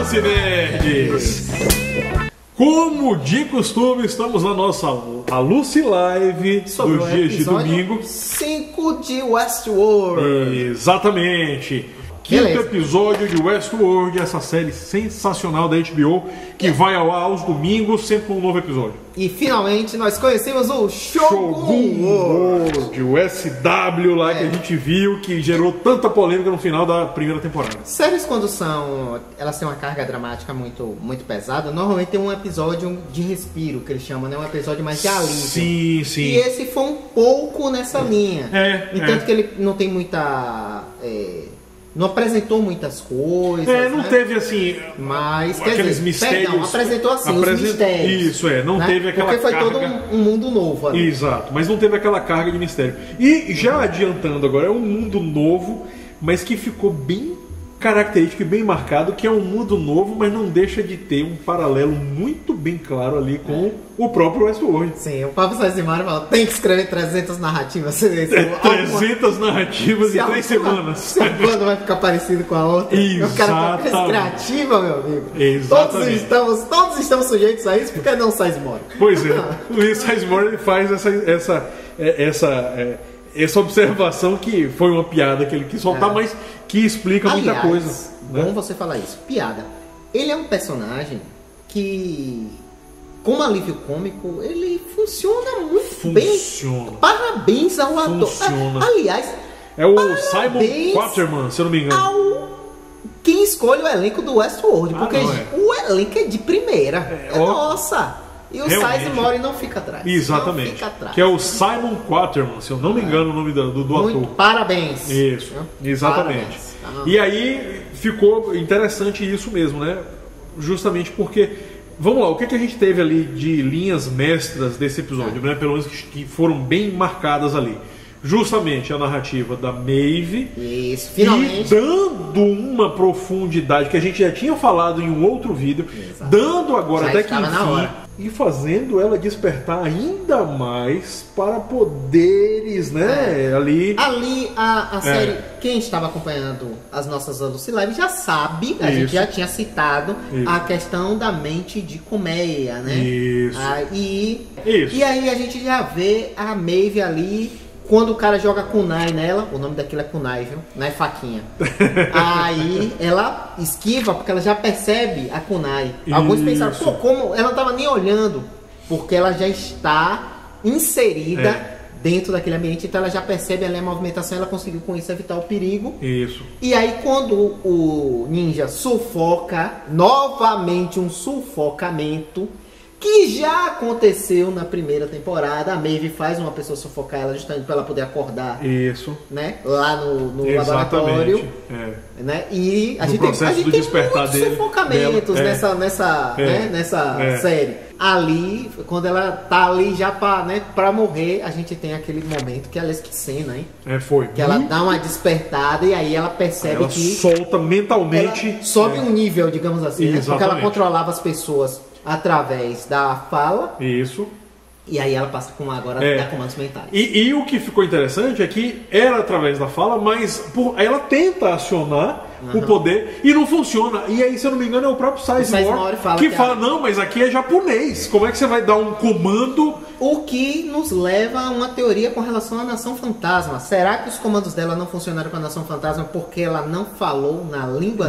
Lance Nerds! Como de costume, estamos na nossa Lucy Live dos dias de domingo. 5 de Westworld. Exatamente. Quinto episódio de Westworld, essa série sensacional da HBO, que vai ao ar aos domingos, sempre com um novo episódio. E finalmente nós conhecemos o Shogun World, o SW lá que a gente viu, que gerou tanta polêmica no final da primeira temporada. Séries quando elas têm uma carga dramática muito pesada, normalmente tem um episódio de respiro, que eles chamam, né? Um episódio mais de alívio. Sim, sim. E esse foi um pouco nessa linha. Entanto que ele não tem muita... não apresentou muitas coisas. Não teve assim. Mas aqueles mistérios. Perdão, apresentou assim os mistérios. Isso, não teve aquela porque foi carga. todo um mundo novo ali. Exato, mas não teve aquela carga de mistério. E já adiantando agora, é um mundo novo, mas que ficou bem característico e bem marcado, que é um mundo novo, mas não deixa de ter um paralelo muito bem claro ali com o próprio Westworld. Sim, o Pablo Sazimaro fala, tem que escrever 300 narrativas. 300 narrativas em 3 semanas. Quando vai ficar parecido com a outra. Exatamente. O cara tá criativa, meu amigo. Exatamente. Todos estamos sujeitos a isso, porque não Sizemore. Pois é, o Sizemore ele faz essa observação que foi uma piada que ele quis soltar, mas que explica muita coisa. Bom você falar isso. Piada. Ele é um personagem que, como alívio cômico, ele funciona muito bem. Parabéns ao ator. Aliás, é o Simon Quaterman, se eu não me engano. Quem escolhe o elenco do Westworld, porque o elenco é de primeira. Nossa! E o Sizemore não fica atrás. Exatamente. Fica atrás. Que é o Simon Quaterman, se eu não me engano o nome do ator. Parabéns. Isso, exatamente. E aí ficou interessante isso mesmo, né? Justamente porque, vamos lá, o que a gente teve ali de linhas mestras desse episódio, né? Pelo menos que foram bem marcadas ali. Justamente a narrativa da Maeve. Isso, finalmente. E dando uma profundidade que a gente já tinha falado em um outro vídeo. Exato. Dando agora até que enfim. E fazendo ela despertar ainda mais para poderes, né? Ali a série, quem estava acompanhando as nossas Lucy Live já sabe, a gente já tinha citado a questão da mente de colmeia, né? Isso. E aí a gente já vê a Maeve ali. Quando o cara joga kunai nela, o nome daquilo é kunai, viu? Não é faquinha. Aí ela esquiva porque ela já percebe a kunai. Alguns pensaram, como ela não tava nem olhando, porque ela já está inserida dentro daquele ambiente, então ela já percebe ali a movimentação, ela conseguiu com isso evitar o perigo. Isso. E aí quando o ninja sufoca, novamente um sufocamento, que já aconteceu na primeira temporada. A Maeve faz uma pessoa sufocar ela justamente para ela poder acordar. Isso. Né? Lá no laboratório. Né? E a gente tem muitos sufocamentos nessa série. Ali, quando ela tá ali já pra morrer, a gente tem aquele momento que ela cena, hein? Que ela dá uma despertada e aí ela percebe ela solta mentalmente. Ela sobe um nível, digamos assim, né? Porque ela controlava as pessoas através da fala. Isso. E aí ela passa agora a dar comandos mentais. E o que ficou interessante é que era através da fala, mas ela tenta acionar o poder e não funciona. E aí, se eu não me engano, é o próprio Sizemore que fala, não, mas aqui é japonês. Como é que você vai dar um comando? O que nos leva a uma teoria com relação à Nação Fantasma. Será que os comandos dela não funcionaram com a Nação Fantasma porque ela não falou na língua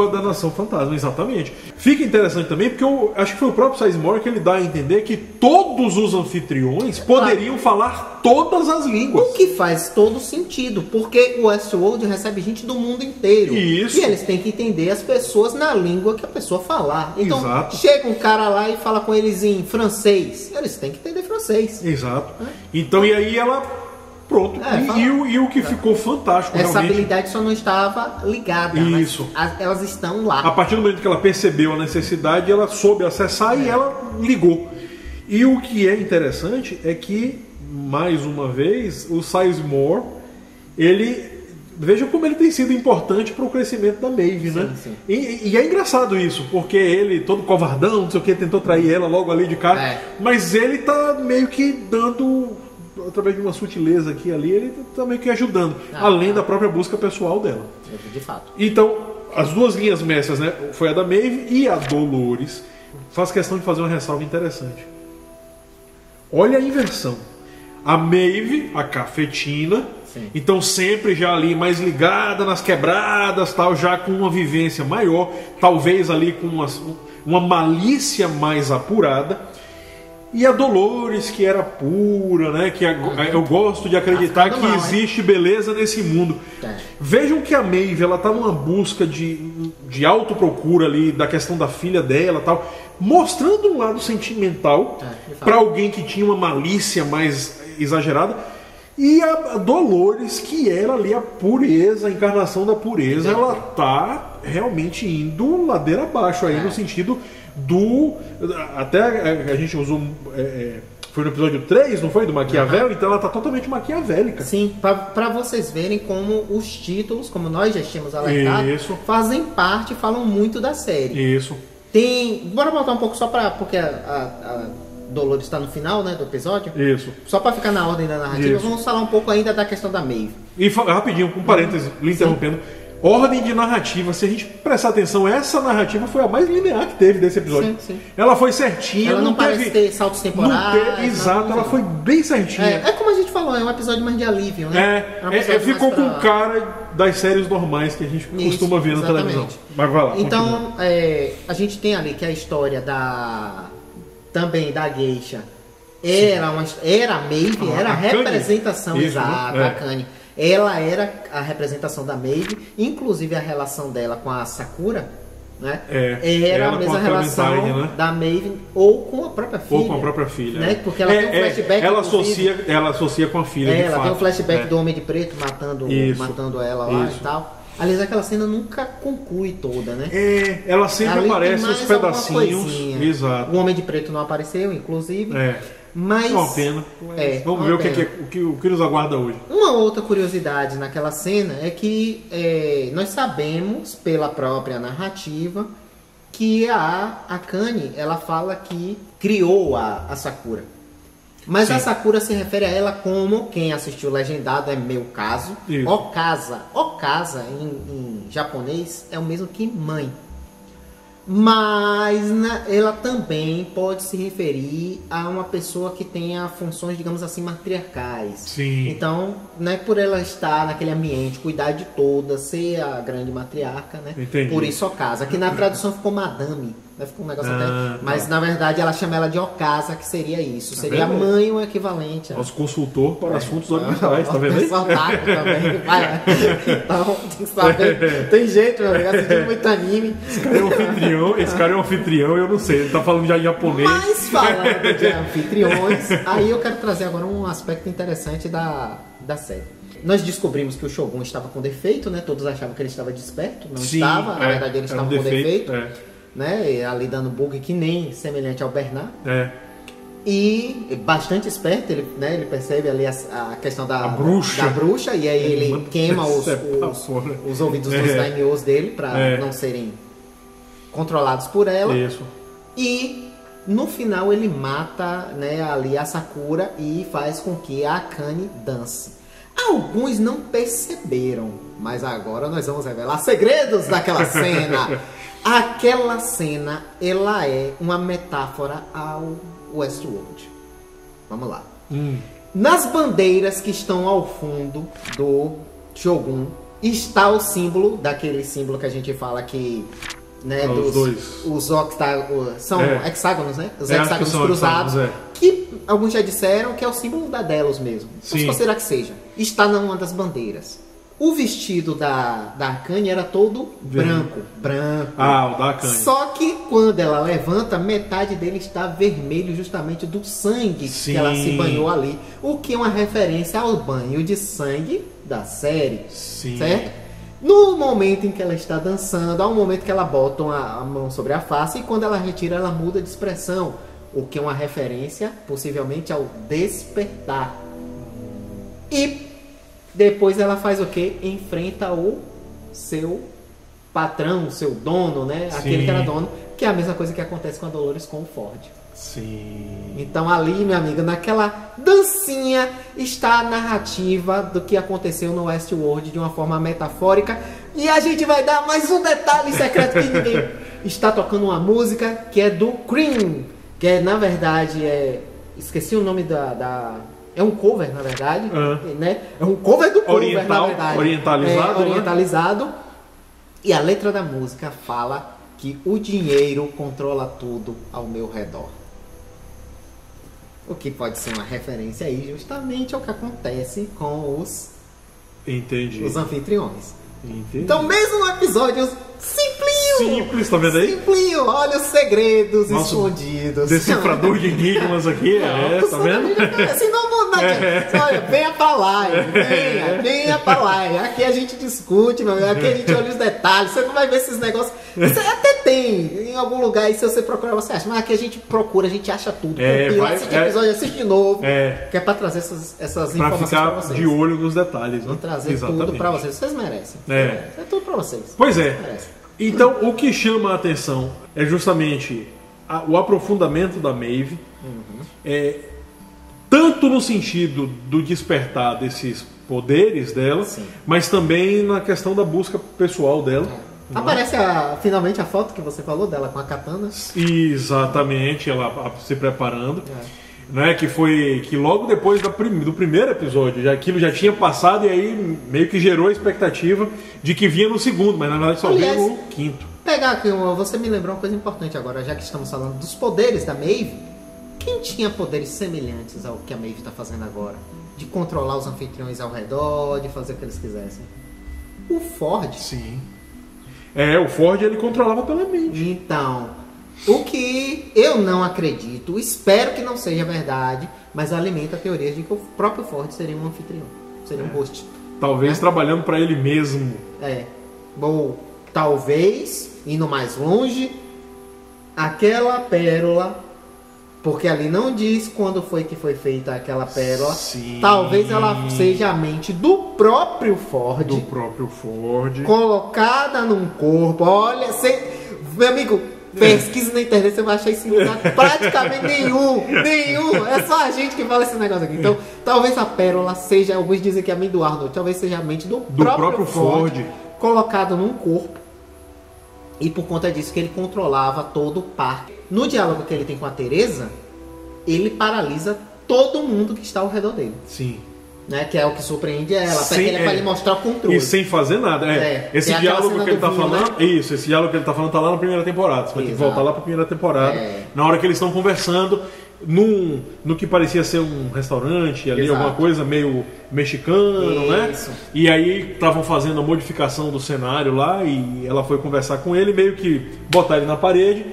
da Nação Fantasma? Exatamente. Fica interessante também porque eu acho que foi o próprio Sizemore que ele dá a entender que todos os anfitriões poderiam falar todas as línguas. O que faz todo sentido, porque o Westworld recebe gente do mundo inteiro. Isso. E eles têm que entender as pessoas na língua que a pessoa falar. Então, chega um cara lá e fala com eles em francês. Eles têm que entender francês. Exato. Então, e aí ela... Pronto. E o que ficou fantástico essa realmente... habilidade só não estava ligada. Isso. Mas elas estão lá. A partir do momento que ela percebeu a necessidade, ela soube acessar e ela ligou. E o que é interessante é que, mais uma vez, o Sizemore, ele... Veja como ele tem sido importante para o crescimento da Maeve, né? Sim. E é engraçado isso, porque ele, todo covardão, não sei o que, tentou trair ela logo ali de cara. Mas ele tá meio que dando, através de uma sutileza aqui e ali, ele tá meio que ajudando. Além da própria busca pessoal dela. De fato. Então, as duas linhas mestras, né? Foi a da Maeve e a Dolores. Faz questão de fazer uma ressalva interessante. Olha a inversão. A Maeve, a cafetina, sim, então sempre já ali mais ligada nas quebradas, tal, já com uma vivência maior, talvez ali com uma malícia mais apurada. E a Dolores, que era pura, né? Que eu gosto de acreditar que existe beleza nesse mundo. Vejam que a Maeve, ela tá numa busca de autoprocura ali, da questão da filha dela, tal, mostrando um lado sentimental para alguém que tinha uma malícia mais exagerada. E a Dolores, que era ali a pureza, a encarnação da pureza, ela tá realmente indo ladeira abaixo aí, no sentido do... Até a gente usou... foi no episódio 3, não foi? Do Maquiavel? Então ela tá totalmente maquiavélica. Sim, pra vocês verem como os títulos, como nós já tínhamos alertado, fazem parte, falam muito da série. Isso. Bora voltar um pouco só porque a Dolores está no final, né, do episódio. Isso. Só para ficar na ordem da narrativa, vamos falar um pouco ainda da questão da Maeve. E rapidinho, um parênteses, lhe interrompendo. Ordem de narrativa, se a gente prestar atenção, essa narrativa foi a mais linear que teve desse episódio. Sim. Ela foi certinha. Ela não parece ter saltos temporais. Exato, ela foi bem certinha. É como a gente falou, é um episódio mais de alívio, né? Ficou com cara das séries normais que a gente costuma ver na televisão. Mas vai lá. Então, a gente tem ali que a história também da Geisha era a Maeve, era a representação exata, a Akane. Ela era a representação da Maeve, inclusive a relação dela com a Sakura, né? Era a mesma relação da Maeve ou com a própria filha. Ou com a própria filha. Né? Porque ela tem um flashback. Ela associa com a filha. Ela tem um flashback do Homem de Preto matando ela lá e tal. Aliás, aquela cena nunca conclui toda, né? Ela sempre aparece uns pedacinhos. Exato. O Homem de Preto não apareceu, inclusive. Mas, é uma pena. Vamos ver o que nos aguarda hoje. Uma outra curiosidade naquela cena é que nós sabemos, pela própria narrativa, que a Akane, ela fala que criou a Sakura. Mas a Sakura se refere a ela como, quem assistiu legendado é meu caso, Okasa. Okasa, em japonês, é o mesmo que mãe. Mas ela também pode se referir a uma pessoa que tenha funções, digamos assim, matriarcais. Sim. Então, né, por ela estar naquele ambiente, cuidar de todas, ser a grande matriarca, né? Entendi. Por isso Okasa. Aqui na tradução ficou madame, né? Ficou um negócio mas na verdade ela chama ela de Okasa, que seria isso. Seria a mãe o equivalente. Nosso consultor para assuntos orientais, tá vendo aí? Também. Então, tem que saber. Tem jeito, meu amigo, assistindo muito anime. Esse cara é um anfitrião, eu não sei, ele tá falando já em japonês. Mas falando de anfitriões, aí eu quero trazer agora um aspecto interessante da série. Nós descobrimos que o Shogun estava com defeito, né? Todos achavam que ele estava desperto, não estava, na verdade ele estava com defeito. Né? E ali dando bug que nem semelhante ao Bernard. E bastante esperto, ele percebe ali a questão da bruxa, e aí ele queima os ouvidos dos daimyos dele para não serem controlados por ela. Isso. E no final ele mata, né, ali a Sakura e faz com que a Akane dance. Alguns não perceberam, mas agora nós vamos revelar segredos daquela cena. Aquela cena, ela é uma metáfora ao Westworld. Vamos lá. Nas bandeiras que estão ao fundo do Shogun está o símbolo, daquele símbolo que a gente fala que, né, são hexágonos, né? Os hexágonos cruzados, que alguns já disseram que é o símbolo da Delos mesmo. Vamos considerar que seja. Está numa das bandeiras. O vestido da Akane era todo branco. O da Akane. Só que quando ela levanta, metade dele está vermelho, justamente do sangue que ela se banhou ali. O que é uma referência ao banho de sangue da série. Certo? No momento em que ela está dançando, há um momento que ela bota a mão sobre a face e quando ela retira, ela muda de expressão. O que é uma referência, possivelmente, ao despertar. E depois ela faz o quê? Enfrenta o seu patrão, o seu dono, né? Aquele que era dono, que é a mesma coisa que acontece com a Dolores com o Ford. Então ali, minha amiga, naquela dancinha está a narrativa do que aconteceu no Westworld de uma forma metafórica, E a gente vai dar mais um detalhe secreto que ninguém está tocando uma música que é do Cream, que é, na verdade, esqueci o nome é um cover, na verdade, né? É um cover do cover, na verdade. Orientalizado, orientalizado. Né? E a letra da música fala que o dinheiro controla tudo ao meu redor. O que pode ser uma referência aí justamente ao que acontece com os anfitriões. Entendi. Então, mesmo no episódio simples, tá vendo aí? Simplinho, olha os segredos escondidos. Decifrador de enigmas aqui, tá vendo? Senão não adianta. Olha, venha pra live, venha pra live. Aqui a gente discute, meu amigo, aqui a gente olha os detalhes. Você não vai ver esses negócios. Você até tem em algum lugar aí, se você procurar, você acha. Mas aqui a gente procura, a gente acha tudo. Assiste episódio, assiste de novo. Que é pra trazer essas informações pra vocês. De olho nos detalhes, né? E trazer tudo pra vocês. Vocês merecem. É tudo pra vocês. Pois é. Então, o que chama a atenção é justamente o aprofundamento da Maeve, tanto no sentido do despertar desses poderes dela, mas também na questão da busca pessoal dela. Aparece finalmente a foto que você falou dela com a katana. Exatamente, ela se preparando. Né, que logo depois do primeiro episódio, aquilo já tinha passado e aí meio que gerou a expectativa de que vinha no segundo, mas na verdade só veio no quinto. Pegar aqui, você me lembrou uma coisa importante agora, já que estamos falando dos poderes da Maeve. Quem tinha poderes semelhantes ao que a Maeve está fazendo agora? De controlar os anfitriões ao redor, de fazer o que eles quisessem? O Ford. Sim. O Ford ele controlava pela mente. Então, o que eu não acredito, espero que não seja verdade, mas alimenta a teoria de que o próprio Ford seria um anfitrião, seria um host. Talvez trabalhando para ele mesmo. Ou talvez, indo mais longe, aquela pérola, porque ali não diz quando foi que foi feita aquela pérola. Sim. Talvez ela seja a mente do próprio Ford. Colocada num corpo. Olha, meu amigo, pesquisa na internet, você vai achar isso em lugar praticamente nenhum. É só a gente que fala esse negócio aqui. Então, talvez a pérola seja, alguns dizem que é a mente do Arnold, talvez seja a mente do próprio Ford colocado num corpo. E por conta disso que ele controlava todo o parque. No diálogo que ele tem com a Teresa, ele paralisa todo mundo que está ao redor dele. Sim. Né? Que é o que surpreende ela. Até que ele é para lhe mostrar o controle. E sem fazer nada. Esse diálogo que ele tá falando. Né? Isso, esse diálogo que ele tá falando tá lá na primeira temporada. Você vai ter que voltar lá pra primeira temporada. Na hora que eles estão conversando no que parecia ser um restaurante ali, alguma coisa meio mexicano, né? E aí estavam fazendo a modificação do cenário lá e ela foi conversar com ele, meio que botar ele na parede.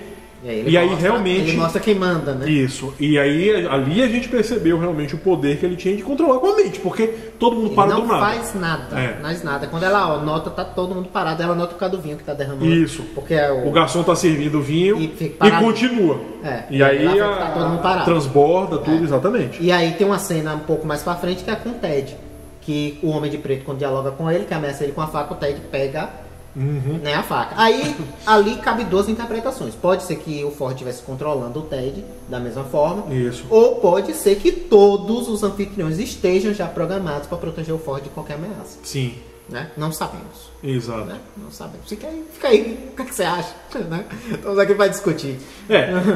E aí realmente ele mostra quem manda, né? Isso. E aí ali a gente percebeu realmente o poder que ele tinha de controlar com a mente, porque todo mundo para do nada. Não faz nada. Quando ela nota, tá todo mundo parado, ela nota por causa do vinho que tá derramando. Isso. Porque o garçom tá servindo o vinho e continua. E aí tá todo mundo parado. Transborda tudo, exatamente. E aí tem uma cena um pouco mais pra frente que é com o Ted, que o Homem de Preto, quando dialoga com ele, que ameaça ele com a faca, o Ted pega a faca. Aí, ali cabe duas interpretações. Pode ser que o Ford estivesse controlando o Ted da mesma forma. Isso. Ou pode ser que todos os anfitriões estejam já programados para proteger o Ford de qualquer ameaça. Sim. Né? Não sabemos. Exato. Né? Não sabemos. Fica aí. O que você acha? Né? Estamos aqui para discutir.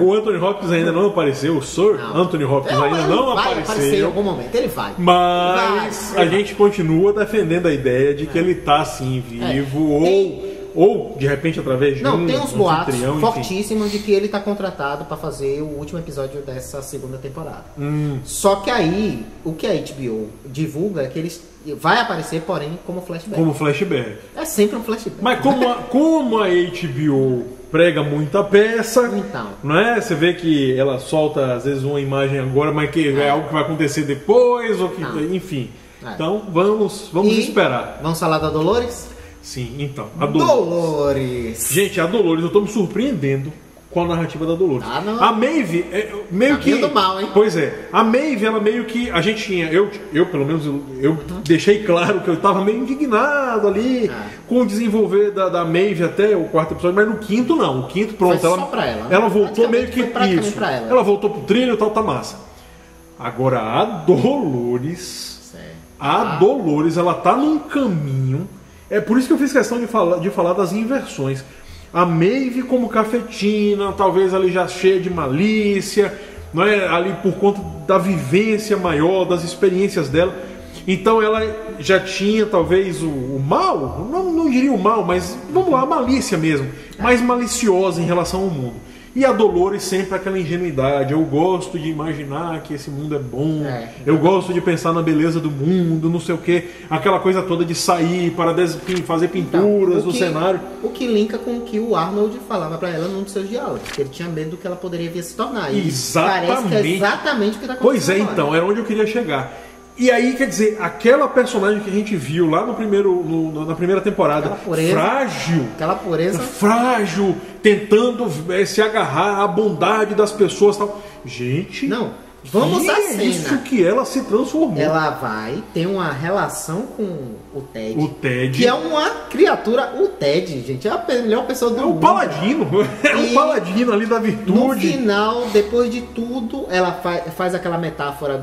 O Anthony Hopkins ainda não apareceu. O Sir Anthony Hopkins ainda não apareceu. Vai aparecer em algum momento. Ele vai. Mas a gente continua defendendo a a ideia de que ele tá assim vivo ou de repente através de tem uns boatos fortíssimos de que ele tá contratado para fazer o último episódio dessa segunda temporada. Só que aí o que a HBO divulga é que ele vai aparecer, porém, como flashback. É sempre um flashback. Mas como a HBO prega muita peça, não é? Você vê que ela solta às vezes uma imagem agora, mas que é algo que vai acontecer depois, ou que, enfim. Então vamos esperar. Vamos falar da Dolores? Sim, então. A Dolores. Gente, a Dolores, eu tô me surpreendendo com a narrativa da Dolores. A Maeve meio que do mal, hein? Pois é. A Maeve, ela meio que a gente tinha, eu pelo menos eu deixei claro que eu tava meio indignado ali com o desenvolver da Maeve até o quarto episódio, mas no quinto não. O quinto pronto, ela voltou meio que isso. Ela voltou pro trilho, tá massa. Agora a Dolores, Dolores, ela tá num caminho É por isso que eu fiz questão de falar das inversões. A Maeve como cafetina, talvez ali já cheia de malícia, não é? Ali por conta da vivência maior, das experiências dela. Então ela já tinha talvez o mal, não diria o mal, mas vamos lá, a malícia mesmo, mais maliciosa em relação ao mundo. E a Dolores sempre aquela ingenuidade, eu gosto de imaginar que esse mundo é bom, eu gosto de pensar na beleza do mundo, não sei o que, aquela coisa toda de sair para fazer pinturas no cenário. O que linka com o que o Arnold falava para ela num dos seus diálogos, que ele tinha medo do que ela poderia vir a se tornar. E exatamente. Parece que é exatamente o que está acontecendo. Pois é, então, era onde eu queria chegar. E aí, quer dizer, aquela personagem que a gente viu lá na primeira temporada, frágil, tentando se agarrar à bondade das pessoas e tal. Gente, não, vamos à cena. Isso que ela se transformou. Ela vai ter uma relação com o Ted. O Ted. Que é uma criatura. O Ted, gente, é a melhor pessoa do mundo. É um paladino. É um paladino ali da virtude. No final, depois de tudo, ela faz aquela metáfora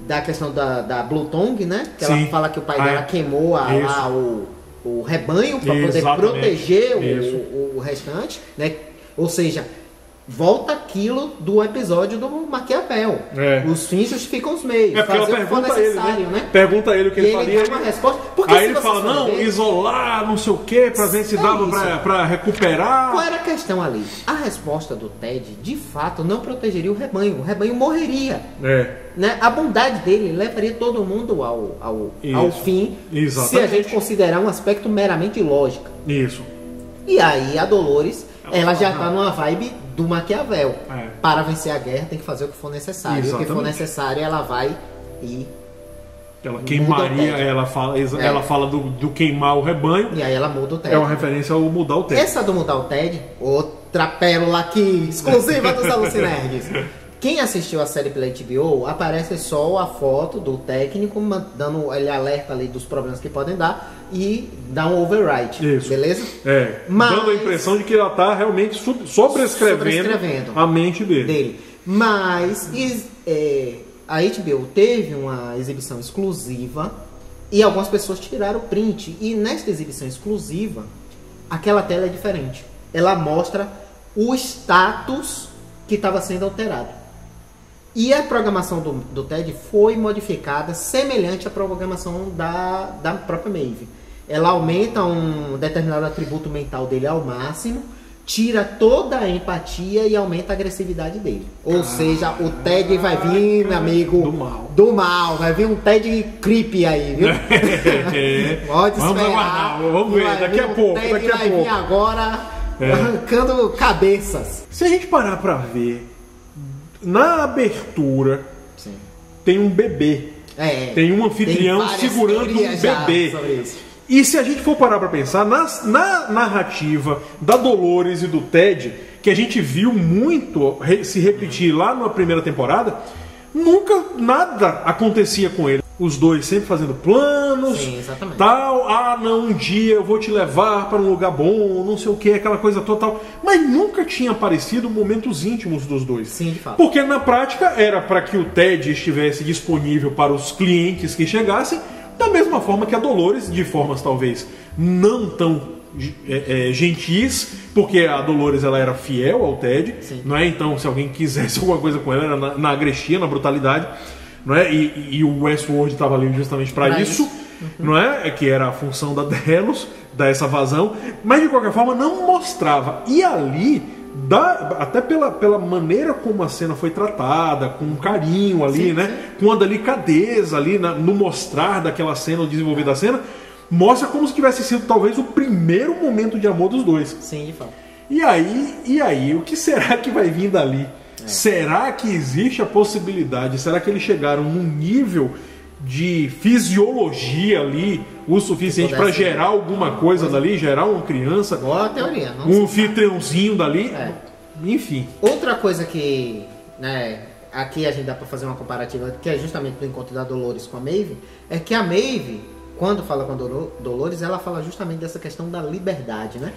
da questão da Blue Tongue, né? Que ela fala que o pai dela queimou lá o rebanho para poder proteger o restante, né? Ou seja, volta aquilo do episódio do Maquiavel. Os fins justificam os meios. Porque ela pergunta a ele, né? Pergunta a ele o que ele faria. Uma resposta. Aí ele fala, não, isolar, não sei o que, pra ver se dava pra recuperar. Qual era a questão ali? A resposta do Ted, de fato, não protegeria o rebanho morreria. Né? A bondade dele levaria todo mundo ao fim. Exatamente. Se a gente considerar um aspecto meramente lógico. Isso. E aí a Dolores, ela já tá numa vibe do Maquiavel. Para vencer a guerra tem que fazer o que for necessário. Exatamente. O que for necessário ela vai e ela queimaria, ela fala do queimar o rebanho. E aí ela muda o Ted. É uma referência ao mudar o Ted. Essa do mudar o Ted, outra pérola aqui, exclusiva dos Alucinerds. Quem assistiu a série pela HBO, aparece só a foto do técnico, dando ele alerta ali dos problemas que podem dar e dá um overwrite, beleza? Mas, dando a impressão de que ela está realmente sobrescrevendo a mente dele. Mas a HBO teve uma exibição exclusiva e algumas pessoas tiraram o print. E nesta exibição exclusiva, aquela tela é diferente. Ela mostra o status que estava sendo alterado. E a programação do Ted foi modificada semelhante à programação da própria Maeve. Ela aumenta um determinado atributo mental dele ao máximo, tira toda a empatia e aumenta a agressividade dele. Ou seja, o Ted vai vir, meu amigo, do mal. Vai vir um Ted creepy aí, viu? Pode esperar. Vamos ver, daqui a pouco. O Ted vai vir agora arrancando cabeças. Se a gente parar pra ver, na abertura tem um bebê. Tem um anfitrião segurando um bebê. E se a gente for parar pra pensar, na narrativa da Dolores e do Ted, que a gente viu muito se repetir lá na primeira temporada, nunca nada acontecia com ele. Os dois sempre fazendo planos, tal, não, um dia eu vou te levar para um lugar bom, não sei o que, aquela coisa total. Mas nunca tinha aparecido momentos íntimos dos dois. Sim, de fato. Porque na prática era para que o Ted estivesse disponível para os clientes que chegassem, da mesma forma que a Dolores, de formas talvez não tão gentis, porque a Dolores ela era fiel ao Ted, não é? Então se alguém quisesse alguma coisa com ela era na agrestia, na brutalidade. Não é? E o Westworld estava ali justamente para isso, não é? Que era a função da Delos, dar essa vazão, mas de qualquer forma não mostrava. E ali, até pela maneira como a cena foi tratada, com um carinho ali, com uma delicadeza ali no mostrar daquela cena, o desenvolver da cena, mostra como se tivesse sido talvez o primeiro momento de amor dos dois. Sim, de fato. E aí, o que será que vai vir dali? Será que existe a possibilidade? Será que eles chegaram num nível de fisiologia ali o suficiente para gerar alguma coisa dali, gerar uma criança? Boa teoria. Um anfitriãozinho dali? Enfim. Outra coisa que, aqui a gente dá para fazer uma comparativa, que é justamente do encontro da Dolores com a Maeve, é que a Maeve, quando fala com a Dolores, ela fala justamente dessa questão da liberdade, né?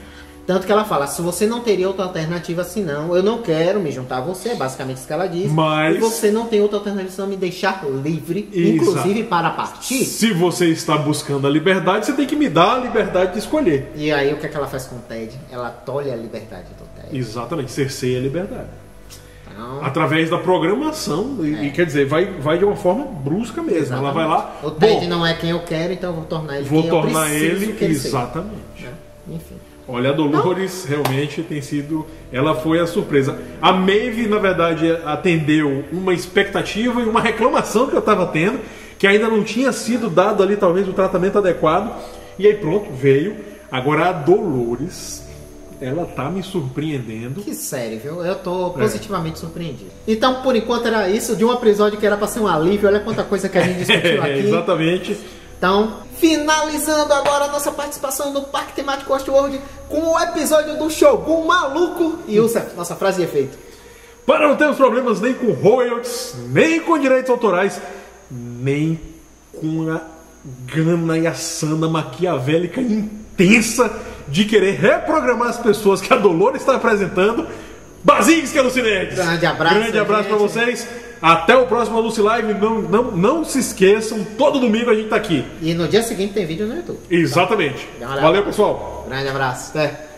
Tanto que ela fala, se você não teria outra alternativa senão, eu não quero me juntar a você, é basicamente isso que ela diz. Mas... E você não tem outra alternativa senão me deixar livre, inclusive para partir. Se você está buscando a liberdade, você tem que me dar a liberdade de escolher. E aí o que é que ela faz com o Ted? Ela tolhe a liberdade do Ted. Exatamente, cerceia a liberdade. Então... Através da programação, e quer dizer, vai de uma forma brusca mesmo. Exatamente. Ela vai lá... O Ted não é quem eu quero, então eu vou tornar ele quem eu preciso que ele exatamente. Seja. Enfim. Olha, a Dolores realmente tem sido... Ela foi a surpresa. A Maeve, na verdade, atendeu uma expectativa e uma reclamação que eu estava tendo, que ainda não tinha sido dado ali, talvez, o tratamento adequado. E aí, pronto, veio. Agora, a Dolores, ela tá me surpreendendo. Que sério, viu? Eu tô positivamente surpreendido. Então, por enquanto, era isso. De um episódio que era pra ser um alívio. Olha quanta coisa que a gente discutiu aqui. Exatamente. Então, finalizando agora a nossa participação no Parque Temático Westworld com o episódio do Shogun Maluco. E nossa frase de efeito. Para não termos problemas nem com royalties, nem com direitos autorais, nem com a gana e a sana maquiavélica intensa de querer reprogramar as pessoas que a Dolores está apresentando. Bazinhos que é Lucinetes. Grande abraço para vocês. Até o próximo Lucy Live. Não se esqueçam, todo domingo a gente tá aqui. E no dia seguinte tem vídeo no YouTube. Exatamente. Então, valeu, pessoal. Grande abraço. Até.